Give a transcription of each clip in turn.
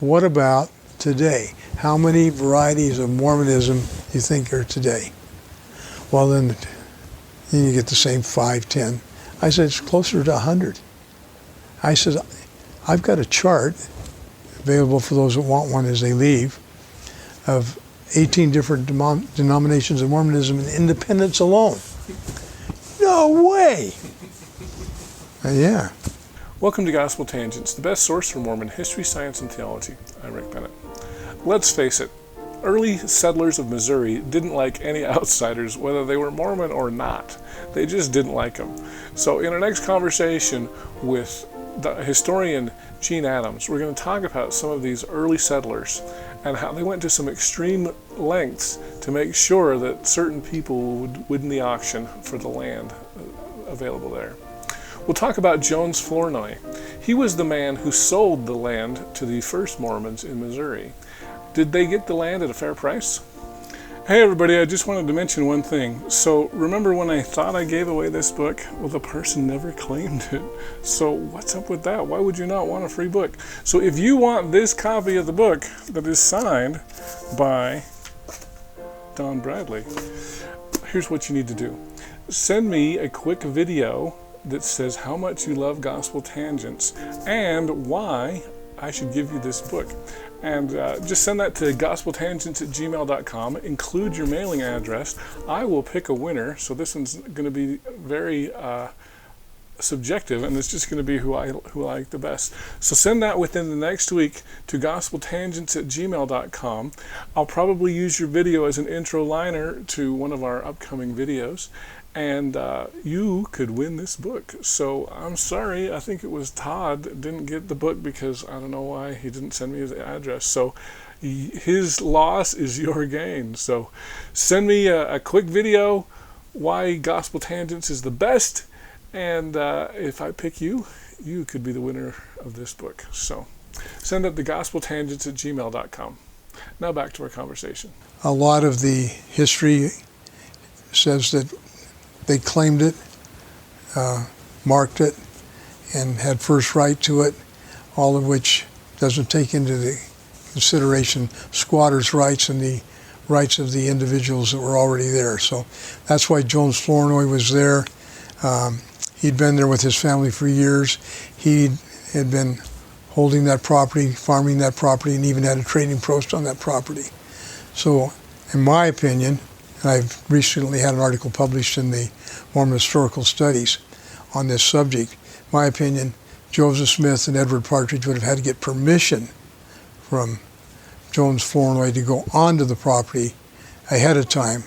What about today? How many varieties of Mormonism do you think are today? Well, then you get the same 5, 10. I said, it's closer to 100. I said, I've got a chart available for those that want one as they leave of 18 different denominations of Mormonism and independence alone. No way! Yeah. Welcome to Gospel Tangents, the best source for Mormon history, science, and theology. I'm Rick Bennett. Let's face it, early settlers of Missouri didn't like any outsiders, whether they were Mormon or not. They just didn't like them. So in our next conversation with the historian Gene Adams, we're going to talk about some of these early settlers and how they went to some extreme lengths to make sure that certain people would win the auction for the land available there. We'll talk about Jones Flournoy. He was the man who sold the land to the first Mormons in Missouri. Did they get the land at a fair price? Hey everybody, I just wanted to mention one thing. So remember when I thought I gave away this book? Well, the person never claimed it. So what's up with that? Why would you not want a free book? So if you want this copy of the book that is signed by Don Bradley, here's what you need to do. Send me a quick video that says how much you love Gospel Tangents and why I should give you this book. And just send that to gospeltangents@gmail.com. Include your mailing address. I will pick a winner. So this one's going to be very subjective, and it's just going to be who I like the best. So send that within the next week to gospeltangents@gmail.com. I'll probably use your video as an intro liner to one of our upcoming videos. And you could win this book. So I'm sorry, I think it was Todd that didn't get the book because I don't know why he didn't send me his address. So his loss is your gain. So send me a quick video why Gospel Tangents is the best. And if I pick you, you could be the winner of this book. So send it to gospeltangents@gmail.com. Now back to our conversation. A lot of the history says that they claimed it, marked it, and had first right to it, all of which doesn't take into the consideration squatters' rights and the rights of the individuals that were already there. So that's why Jones Flournoy was there. He'd been there with his family for years. He had been holding that property, farming that property, and even had a trading post on that property. So in my opinion, and I've recently had an article published in the Mormon Historical Studies on this subject. In my opinion, Joseph Smith and Edward Partridge would have had to get permission from Jones Flournoy to go onto the property ahead of time,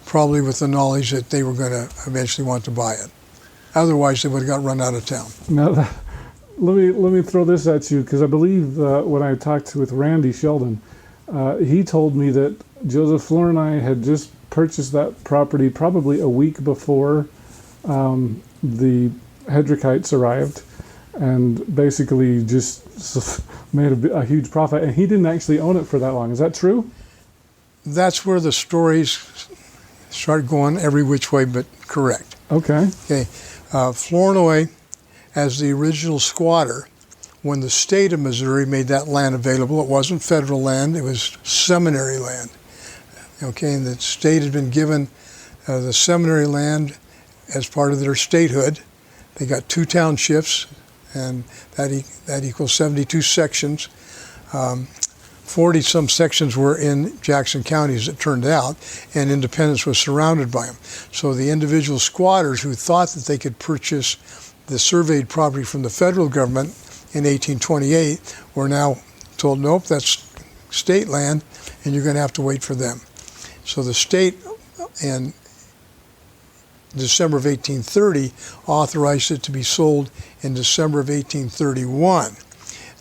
probably with the knowledge that they were going to eventually want to buy it. Otherwise, they would have got run out of town. Now, let me throw this at you, because I believe when I talked with Randy Sheldon, he told me that Joseph Flournoy had just purchased that property probably a week before the Hedrickites arrived, and basically just made a huge profit. And he didn't actually own it for that long. Is that true? That's where the stories start going every which way but correct. Okay. Flournoy, as the original squatter, when the state of Missouri made that land available, it wasn't federal land, it was seminary land. Okay, and the state had been given the seminary land as part of their statehood. They got 2 townships, and that equals 72 sections. 40-some sections were in Jackson County, as it turned out, and Independence was surrounded by them. So the individual squatters who thought that they could purchase the surveyed property from the federal government in 1828 were now told, nope, that's state land, and you're going to have to wait for them. So the state, in December of 1830, authorized it to be sold in December of 1831,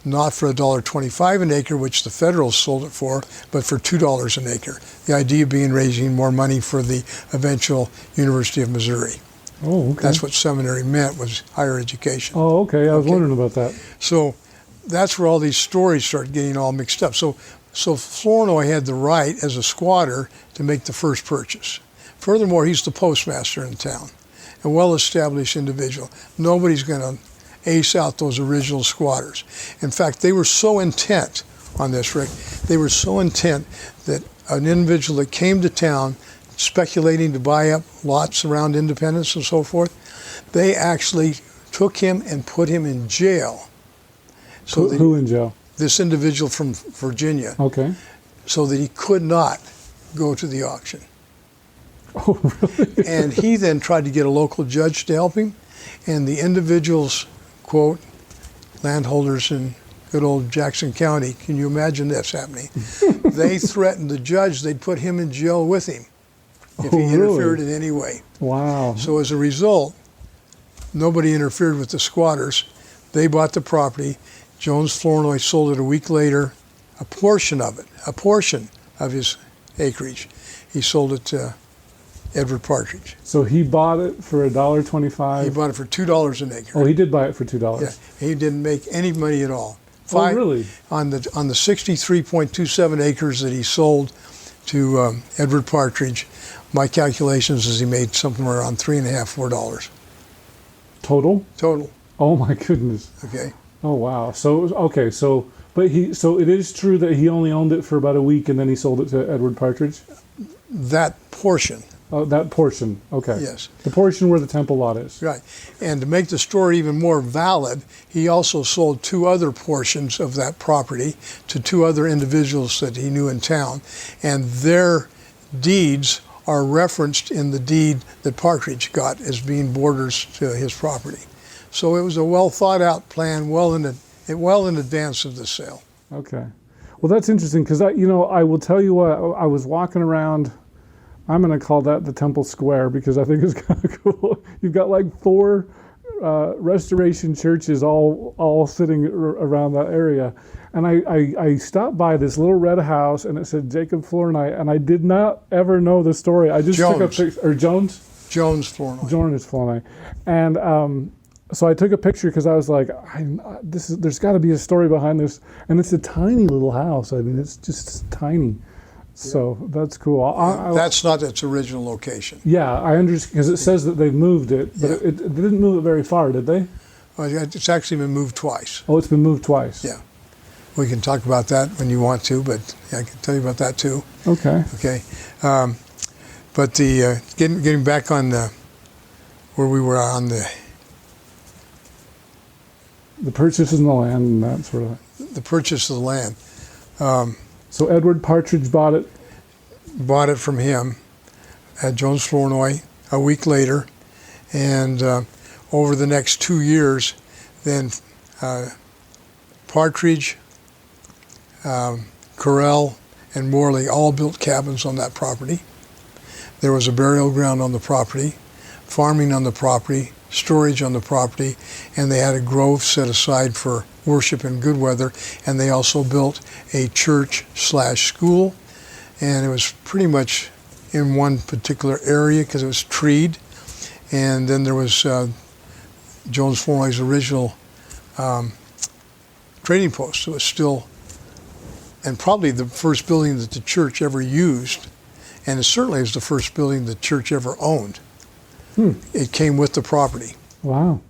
not for $1.25 an acre, which the federals sold it for, but for $2 an acre. The idea being raising more money for the eventual University of Missouri. Oh, okay. That's what seminary meant, was higher education. Oh, okay. I was wondering about that. So that's where all these stories start getting all mixed up. So Flournoy had the right as a squatter to make the first purchase. Furthermore, he's the postmaster in town, a well-established individual. Nobody's going to ace out those original squatters. In fact, they were so intent on this, Rick. They were so intent that an individual that came to town speculating to buy up lots around Independence and so forth, they actually took him and put him in jail. So Who in jail? this individual from Virginia, Okay. so that he could not go to the auction. Oh, really? And he then tried to get a local judge to help him, and the individual's, quote, landholders in good old Jackson County, can you imagine this happening? They threatened the judge they'd put him in jail with him if Oh, he really? interfered in any way. Wow. So as a result, nobody interfered with the squatters. They bought the property. Jones Flournoy sold it a week later, a portion of his acreage. He sold it to Edward Partridge. So he bought it for He $1.25. bought it for $2 an acre. Oh, he did buy it for $2. Yeah, he didn't make any money at all. Oh, really? On the 63.27 acres that he sold to Edward Partridge, my calculations is he made somewhere around $3.50, $4 Total? total. Oh my goodness. Okay, Oh wow. So okay. So so it is true that he only owned it for about a week and then he sold it to Edward Partridge. that portion, Oh, that portion. Okay. yes, The portion where the temple lot is. right. And to make the story even more valid, he also sold 2 other portions of that property to 2 other individuals that he knew in town, and their deeds are referenced in the deed that Partridge got as being borders to his property. So it was a well thought out plan, well in advance of the sale. Okay. Well, that's interesting because I will tell you what, I was walking around. I'm going to call that the Temple Square because I think it's kind of cool. You've got like 4 restoration churches all sitting around that area. And I stopped by this little red house and it said Jacob Flournoy, and I did not ever know the story. I just took a Jones. picture, or Jones? Jones Flournoy. Jonas Flournoy. And so I took a picture because I was like, there's got to be a story behind this. And it's a tiny little house. I mean, it's just tiny. So that's cool. That's not its original location. Yeah, I understand because it says that they've moved it, but Yeah. it didn't move it very far, did they? Well, it's actually been moved twice. Oh, it's been moved twice. Yeah. We can talk about that when you want to, but I can tell you about that too. Okay. Okay. But the getting back on the where we were on the purchase of the land and that sort of thing. the purchase of the land. So Edward Partridge bought it. Bought it from him at Jones Flournoy a week later, and over the next 2 years, then Partridge, Correll, and Morley all built cabins on that property. There was a burial ground on the property, farming on the property, storage on the property, and they had a grove set aside for worship in good weather, and they also built a church/school, and it was pretty much in one particular area because it was treed. And then there was Jones Flournoy's original trading post. It was still, and probably the first building that the church ever used, and it certainly was the first building the church ever owned. It came with the property. Wow.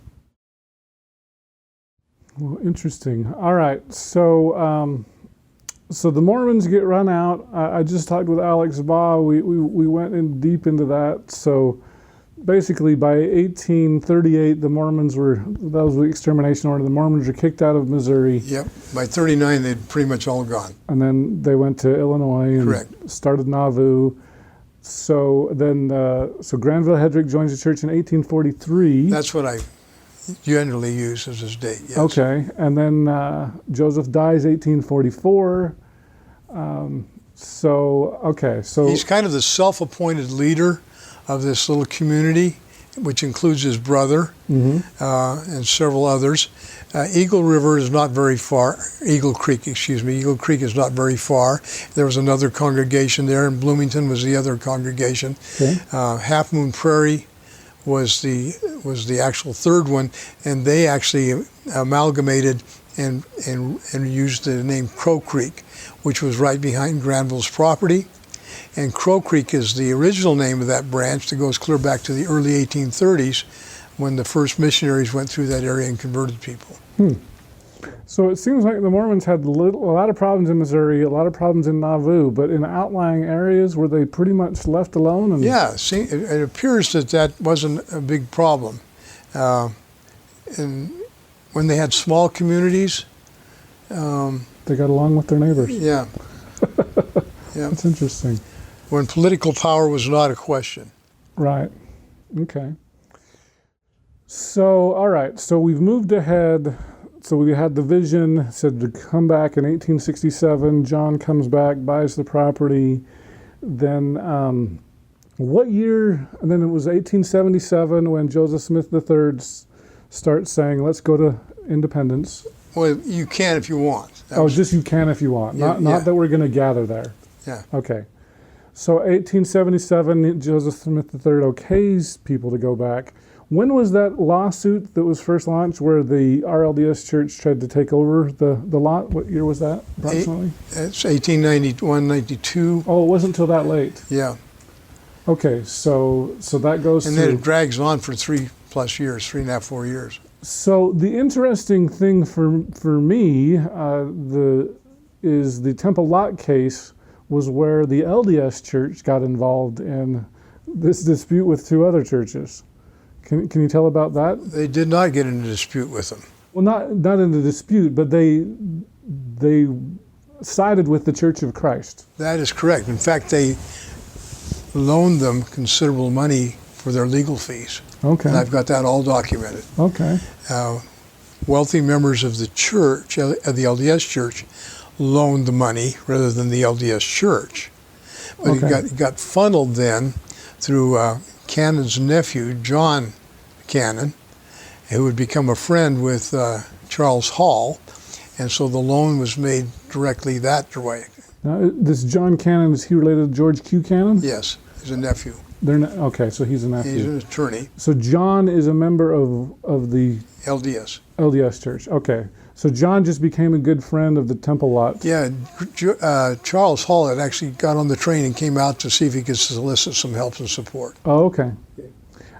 Well, interesting. All right. So, so the Mormons get run out. I just talked with Alex Baugh. We went in deep into that. So, basically, by 1838, the Mormons that was the extermination order. The Mormons were kicked out of Missouri. Yep. By 39, they'd pretty much all gone. And then they went to Illinois and Correct. started Nauvoo. So then, so Granville Hedrick joins the church in 1843. That's what I generally use as his date. Yes. Okay, and then Joseph dies 1844. So He's kind of the self-appointed leader of this little community, which includes his brother and several others. Eagle River is not very far. Eagle Creek is not very far. There was another congregation there, and Bloomington was the other congregation. Okay. Half Moon Prairie was the actual third one, and they actually amalgamated and used the name Crow Creek, which was right behind Granville's property. And Crow Creek is the original name of that branch that goes clear back to the early 1830s when the first missionaries went through that area and converted people. So it seems like the Mormons had a lot of problems in Missouri, a lot of problems in Nauvoo, but in outlying areas were they pretty much left alone? And Yeah, see, it appears that wasn't a big problem. And when they had small communities, they got along with their neighbors. yeah, yeah, That's interesting. when political power was not a question. Right. Okay. So, all right. So we've moved ahead. So we had the vision, said to come back in 1867. John comes back, buys the property. Then what year? And then it was 1877 when Joseph Smith III starts saying, let's go to independence. Well, you can if you want. That Oh, was- just you can if you want. Yeah, Not yeah. that we're going to gather there. yeah. Okay. So 1877, Joseph Smith III okays people to go back. When was that lawsuit that was first launched where the RLDS Church tried to take over the lot? What year was that, approximately? It's 1891, 92. Oh, it wasn't until that late. Yeah, Okay, so that goes and then through. it drags on for 3+ years, 3.5, 4 years. So the interesting thing for me is the Temple Lot case was where the LDS Church got involved in this dispute with two other churches. Can you tell about that? They did not get in a dispute with them. Well, not in the dispute, but they sided with the Church of Christ. That is correct. In fact, they loaned them considerable money for their legal fees. Okay. And I've got that all documented. Okay. Wealthy members of the church, of the LDS Church, loaned the money rather than the LDS Church. But Okay. it got funneled then through Cannon's nephew, John Cannon, who would become a friend with Charles Hall. And so the loan was made directly that way. Now, this John Cannon, is he related to George Q. Cannon? Yes, he's a nephew. They're not, okay, so he's a nephew. He's an attorney, So John is a member of the LDS. LDS Church. Okay. So John just became a good friend of the Temple Lot. Yeah, Charles Hall had actually got on the train and came out to see if he could solicit some help and support. Oh, okay.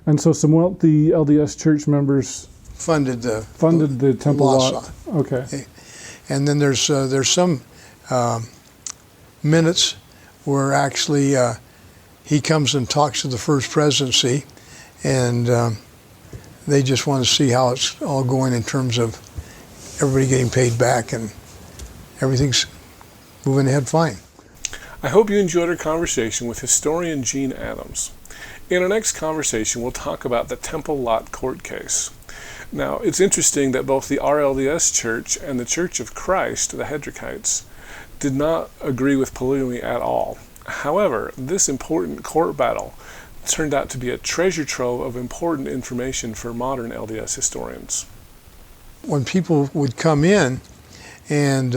And so some wealthy LDS Church members Funded funded the Temple loss Lot. Okay. And then there's some minutes where actually he comes and talks to the First Presidency, and they just want to see how it's all going in terms of everybody getting paid back, and everything's moving ahead fine. I hope you enjoyed our conversation with historian Gene Adams. In our next conversation, we'll talk about the Temple Lot court case. Now, it's interesting that both the RLDS Church and the Church of Christ, the Hedrickites, did not agree with polygamy at all. However, this important court battle turned out to be a treasure trove of important information for modern LDS historians. When people would come in and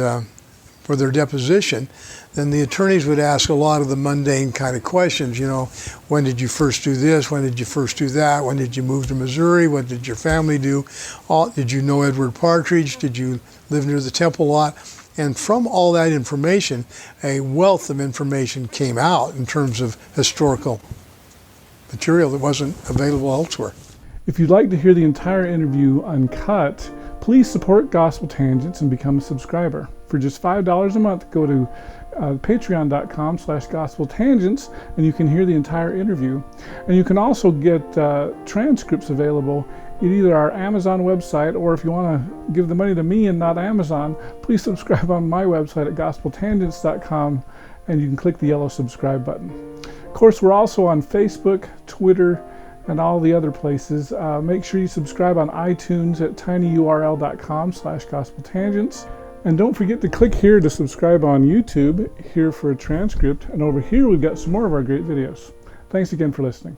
for their deposition, then the attorneys would ask a lot of the mundane kind of questions. You know, when did you first do this? When did you first do that? When did you move to Missouri? What did your family do? Did you know Edward Partridge? Did you live near the Temple Lot? And from all that information, a wealth of information came out in terms of historical material that wasn't available elsewhere. If you'd like to hear the entire interview uncut, please support Gospel Tangents and become a subscriber. For just $5 a month, go to patreon.com/gospeltangents and you can hear the entire interview. And you can also get transcripts available at either our Amazon website, or if you want to give the money to me and not Amazon, please subscribe on my website at gospeltangents.com and you can click the yellow subscribe button. Of course, we're also on Facebook, Twitter, and all the other places. Make sure you subscribe on iTunes at tinyurl.com/gospeltangents. And don't forget to click here to subscribe on YouTube, here for a transcript, and over here we've got some more of our great videos. Thanks again for listening.